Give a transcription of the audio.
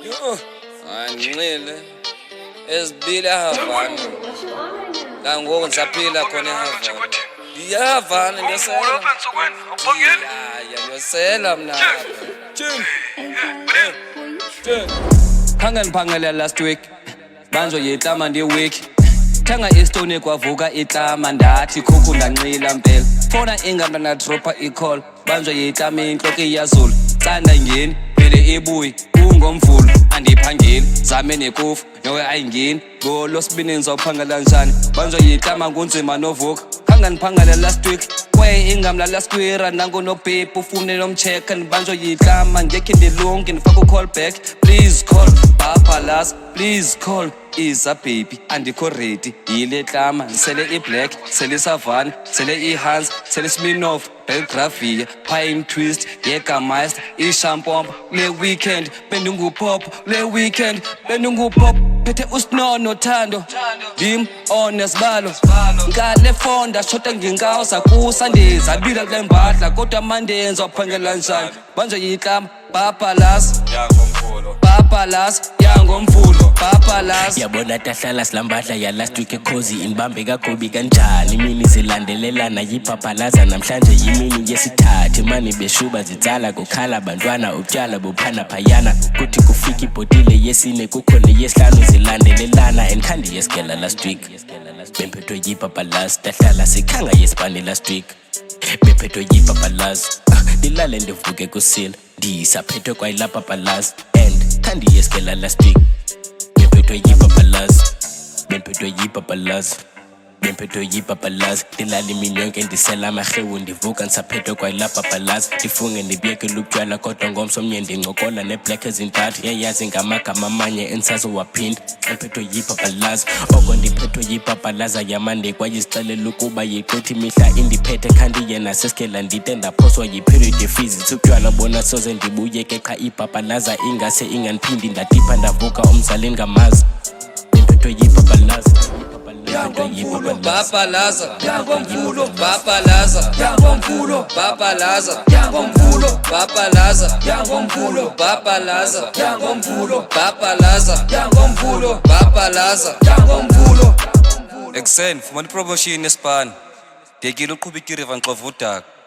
Yo, angincile ezibili ehavana la ngoku ndisaphila khona ehavana ndiyahavana ndiyosela ndiyosela mna khange ndiphangele last week banjo yitlama ndiwiki thanga istone kwavuka itlama ndathi khukhu ndancila mpela fona ingamba nadropa icall banjo yitlama intloko iyazulu tsanda ngeni phele ibuyi ungomvulo andiphangeli zame nekofu nowe ayingeni ngolosibini nizawuphangela njani banjo yitlama kunzima novuka khange ndiphangele last week kwaye ingamla laskwira nango nopepu ufune nomcheka banjo yitlama ngekhe ndilungi ndifaka ucall back please call bhalalaza please call Isa baby andikho ready yile tlama ndisele iblack sele isavana sele ihans sele sminoff belgravia pine twist yegameister ishampompa le weekend bendingupop le weekend bendingupop phethe usinono thando ndim onesibalo ngale fonda shota ngingawo zakusandiza abila kule mbadla kodwa mandenza waphangela njani banjo yitlama bhalalaza bhalalaza yangomvulo bhalalaza yabona Hlalas lambadla ya last week cause imbambe kagobi kanjani imini zilandelelana yibhabhalaza namhlanje yimini yesithathu mani beshuba zitsala kukhala bantwana utyala buphana phayana kuthi kufika ibhotile yesine kukhona yesihlanu zilandelelana enkhandi yesigela last week bemphetho yibhabhalaza Hlalas sikhanga yesibani last week bemphetho yibhabhalaza dilale ndivuke kusila ndisaphethwe kwayilapha bhalalaza and khandi yesigela last week bemphetho yibhabhalaza bemphetho yibhabhalaza bemphetho yibhabhalaza dilali imini yonke ndisela amarhewu ndivuka ndisaphethwe kwayilapha bhalalaza ndifunge ndibiyekele utywala kodwa ngomso omnye ndincokola neblack ezintathu yayazi ngamagama amanye endisazowaphinde bemphetho yibhabhalaza oko ndiphethwe yibhabhalaza yamande kwayizixelela ukuba yiqithi imihla indiphethe khandi yena sesikela ndide ndaphoswa yiperiod yephysics utywala bona soze ndibuyeke qha ibhabhalaza ingase inganiphindi ndadipha ndavuka umzali ngamazi bemphetho yibhabhalaza yangomvulo bhalalaza yangomvulo bhalalaza yangomvulo bhalalaza yangomvulo bhalalaza yangomvulo bhalalaza yangomvulo bhalalaza yangomvulo bhalalaza yangomvulo ekseni fumana ipromotion espan dekile uqhubeka iriva ngixova udaka